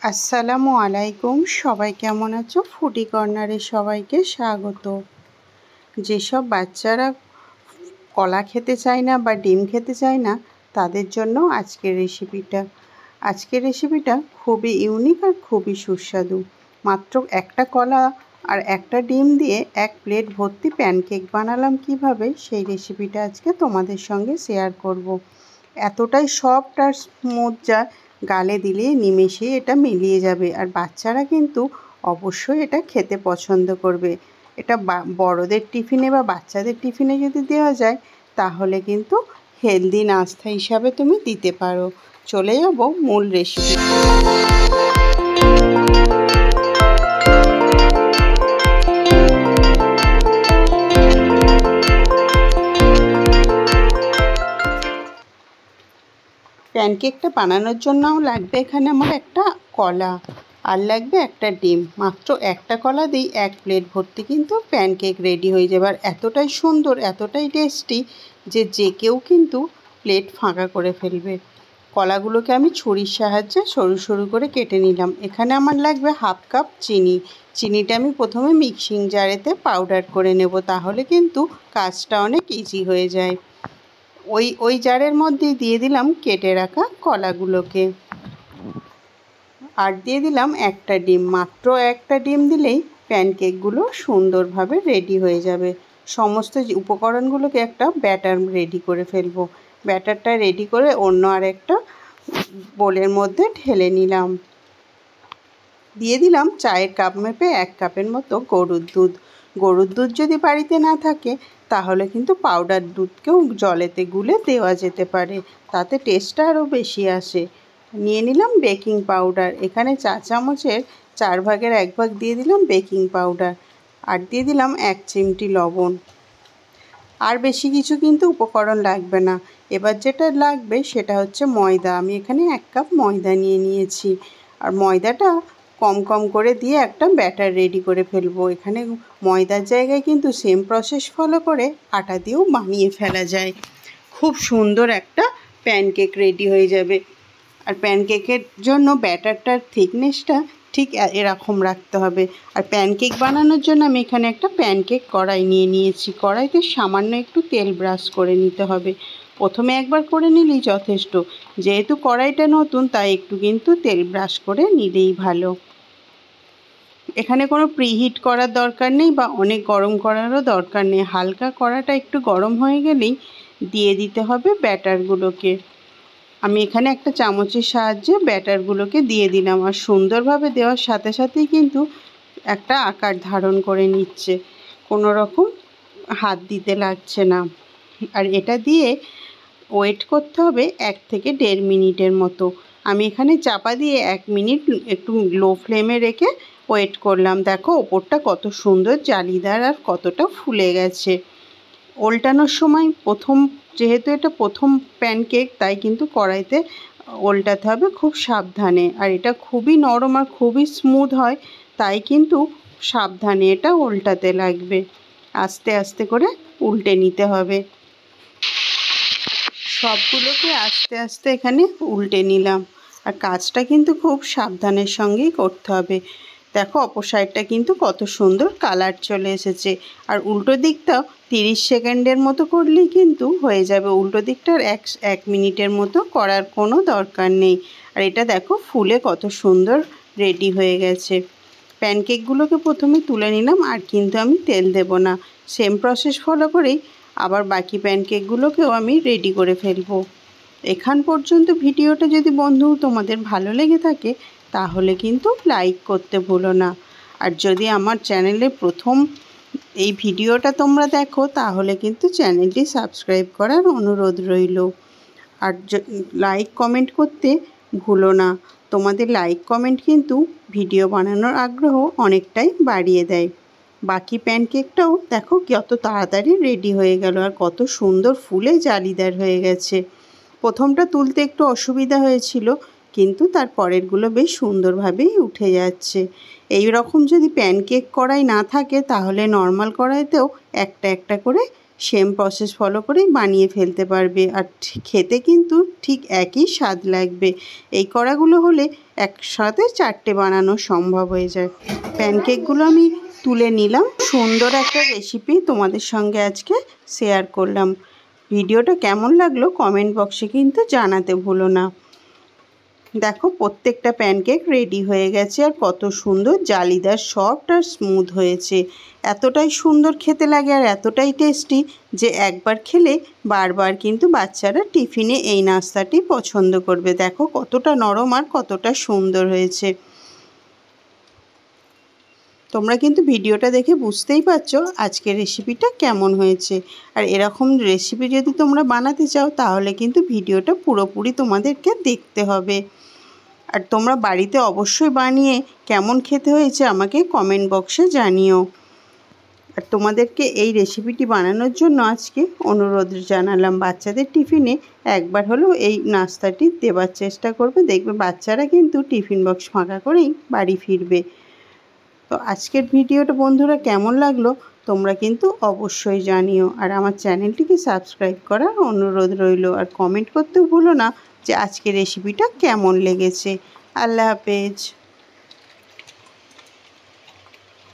আসসালামু আলাইকুম। সবাই কেমন আছো? ফুডি কর্নারে সবাইকে স্বাগত। যেসব বাচ্চারা কলা খেতে চায় না বা ডিম খেতে চায় না তাদের জন্য আজকের রেসিপিটা খুবই ইউনিক আর খুবই সুস্বাদু। মাত্র একটা কলা আর একটা ডিম দিয়ে এক প্লেট ভর্তি প্যানকেক বানালাম কিভাবে, সেই রেসিপিটা আজকে তোমাদের সঙ্গে শেয়ার করব। এতটাই সফট আর স্মুথ যা গালে দিলে নিমেষেই এটা মিলিয়ে যাবে। আর বাচ্চারা কিন্তু অবশ্যই এটা খেতে পছন্দ করবে। এটা বড়দের টিফিনে বা বাচ্চাদের টিফিনে যদি দেওয়া যায় তাহলে কিন্তু হেলদি নাস্তা হিসাবে তুমি দিতে পারো। চলে যাব মূল রেসিপি। প্যানকেকটা বানানোর জন্য লাগবে এখানে আমার একটা কলা আর লাগবে একটা ডিম। মাত্র একটা কলা দিই এক প্লেট ভর্তি কিন্তু প্যানকেক রেডি হয়ে যাবে। আর এতটাই সুন্দর, এতটাই টেস্টি যে কেউ কিন্তু প্লেট ফাঁকা করে ফেলবে। কলাগুলোকে আমি ছুরির সাহায্যে সরু সরু করে কেটে নিলাম। এখানে আমার লাগবে হাফ কাপ চিনি। চিনিটা আমি প্রথমে মিক্সিং জারেতে পাউডার করে নেব, তাহলে কিন্তু কাজটা অনেক ইজি হয়ে যায়। ওই জারের মধ্যেই দিয়ে দিলাম কেটে রাখা কলাগুলোকে, আর দিয়ে দিলাম একটা ডিম। মাত্র একটা ডিম দিলেই প্যানকেকগুলো সুন্দরভাবে রেডি হয়ে যাবে। সমস্ত উপকরণগুলোকে একটা ব্যাটার রেডি করে ফেলবো। ব্যাটারটা রেডি করে অন্য আরেকটা বোলের মধ্যে ঢেলে নিলাম। দিয়ে দিলাম চায়ের কাপ মেপে 1 কাপের মতো গরুর দুধ। গরুর দুধ যদি বাড়িতে না থাকে তাহলে কিন্তু পাউডার দুধকেও জলেতে গুলে দেওয়া যেতে পারে, তাতে টেস্টটা আরও বেশি আসে। নিয়ে নিলাম বেকিং পাউডার। এখানে চা চামচের 4 ভাগের 1 ভাগ দিয়ে দিলাম বেকিং পাউডার, আর দিয়ে দিলাম 1 চিমটি লবণ। আর বেশি কিছু কিন্তু উপকরণ লাগবে না। এবার যেটা লাগবে সেটা হচ্ছে ময়দা। আমি এখানে 1 কাপ ময়দা নিয়ে নিয়েছি, আর ময়দাটা কম কম করে দিয়ে একটা ব্যাটার রেডি করে ফেলবো। এখানে ময়দার জায়গায় কিন্তু সেম প্রসেস ফলো করে আটা দিয়েও বানিয়ে ফেলা যায়। খুব সুন্দর একটা প্যানকেক রেডি হয়ে যাবে। আর প্যানকেকের জন্য ব্যাটারটার থিকনেসটা ঠিক এরকম রাখতে হবে। আর প্যানকেক বানানোর জন্য আমি এখানে একটা প্যানকেক কড়াই নিয়ে নিয়েছি। কড়াইতে সামান্য একটু তেল ব্রাশ করে নিতে হবে। প্রথমে একবার করে নিলেই যথেষ্ট। যেহেতু কড়াইটা নতুন তাই একটু কিন্তু তেল ব্রাশ করে নিলেই ভালো। এখানে কোনো প্রিহিট করার দরকার নেই বা অনেক গরম করারও দরকার নেই। হালকা কড়াটা একটু গরম হয়ে গেলেই দিয়ে দিতে হবে ব্যাটারগুলোকে। আমি এখানে একটা চামচের সাহায্যে ব্যাটারগুলোকে দিয়ে দিলাম, আর সুন্দরভাবে দেওয়ার সাথে সাথেই কিন্তু একটা আকার ধারণ করে নিচ্ছে, কোনো রকম হাত দিতে লাগছে না। আর এটা দিয়ে ওয়েট করতে হবে 1 থেকে 1.5 মিনিটের মতো। আমি এখানে চাপা দিয়ে 1 মিনিট একটু লো ফ্লেমে রেখে ওয়েট করলাম। দেখো ওপরটা কত সুন্দর জালিদার আর কতটা ফুলে গেছে। ওল্টানোর সময় যেহেতু এটা প্রথম প্যানকেক তাই কিন্তু কড়াইতে ওল্টাতে হবে খুব সাবধানে। আর এটা খুবই নরম আর খুবই স্মুথ হয়, তাই কিন্তু সাবধানে এটা ওল্টাতে লাগবে। আস্তে আস্তে করে উল্টে নিতে হবে। সবগুলোকে আস্তে আস্তে এখানে উল্টে নিলাম। আর কাজটা কিন্তু খুব সাবধানের সঙ্গেই করতে হবে। দেখো অপর সাইডটা কিন্তু কত সুন্দর কালার চলে এসেছে। আর উল্টো দিকটাও 30 সেকেন্ডের মতো করলেই কিন্তু হয়ে যাবে। উল্টো দিকটার 1 মিনিটের মতো করার কোনো দরকার নেই। আর এটা দেখো ফুলে কত সুন্দর রেডি হয়ে গেছে। প্যানকেকগুলোকে প্রথমে তুলে নিলাম, আর কিন্তু আমি তেল দেব না। সেম প্রসেস ফলো করেই আবার বাকি প্যানকেকগুলোকেও আমি রেডি করে ফেলবো। এখান পর্যন্ত ভিডিওটা যদি বন্ধু তোমাদের ভালো লেগে থাকে তাহলে কিন্তু লাইক করতে ভুলো না। আর যদি আমার চ্যানেলে প্রথম এই ভিডিওটা তোমরা দেখো তাহলে কিন্তু চ্যানেলটি সাবস্ক্রাইব করার অনুরোধ রইল। আর লাইক কমেন্ট করতে ভুলো না। তোমাদের লাইক কমেন্ট কিন্তু ভিডিও বানানোর আগ্রহ অনেকটাই বাড়িয়ে দেয়। বাকি প্যানকেকটাও দেখো কত তাড়াতাড়ি রেডি হয়ে গেল আর কত সুন্দর ফুলে জালিদার হয়ে গেছে। প্রথমটা তুলতে একটু অসুবিধা হয়েছিল, কিন্তু তার পরেরগুলো বেশ সুন্দরভাবেই উঠে যাচ্ছে। এই রকম যদি প্যানকেক কড়াই না থাকে তাহলে নর্মাল কড়াইতেও একটা একটা করে সেম প্রসেস ফলো করেই বানিয়ে ফেলতে পারবে। আর খেতে কিন্তু ঠিক একই স্বাদ লাগবে। এই কড়াগুলো হলে একসাথে 4টে বানানো সম্ভব হয়ে যায়। প্যানকেকগুলো আমি তুলে নিলাম। সুন্দর একটা রেসিপি তোমাদের সঙ্গে আজকে শেয়ার করলাম। ভিডিওটা কেমন লাগলো কমেন্ট বক্সে কিন্তু জানাতে ভুলো না। দেখো প্রত্যেকটা প্যানকেক রেডি হয়ে গেছে আর কত সুন্দর জালিদার সফট আর স্মুথ হয়েছে। এতটাই সুন্দর খেতে লাগে আর এতটাই টেস্টি যে একবার খেলে বারবার কিন্তু বাচ্চারা টিফিনে এই নাস্তাটি পছন্দ করবে। দেখো কতটা নরম আর কতটা সুন্দর হয়েছে। তোমরা কিন্তু ভিডিওটা দেখে বুঝতেই পারছো আজকের রেসিপিটা কেমন হয়েছে। আর এরকম রেসিপি যদি তোমরা বানাতে চাও তাহলে কিন্তু ভিডিওটা পুরোপুরি তোমাদেরকে দেখতে হবে। আর তোমরা বাড়িতে অবশ্যই বানিয়ে কেমন খেতে হয়েছে আমাকে কমেন্ট বক্সে জানিও। আর তোমাদেরকে এই রেসিপিটি বানানোর জন্য আজকে অনুরোধ জানালাম, বাচ্চাদের টিফিনে একবার হলেও এই নাস্তাটি দেওয়ার চেষ্টা করবে। দেখবে বাচ্চারা কিন্তু টিফিন বক্স ফাঁকা করেই বাড়ি ফিরবে। তো আজকের ভিডিওটা বন্ধুরা কেমন লাগলো তোমরা কিন্তু অবশ্যই জানিও। আর আমার চ্যানেলটিকে সাবস্ক্রাইব করার অনুরোধ রইল। আর কমেন্ট করতেও ভুলো না যে আজকের রেসিপিটা কেমন লেগেছে। আল্লাহ হাফেজ।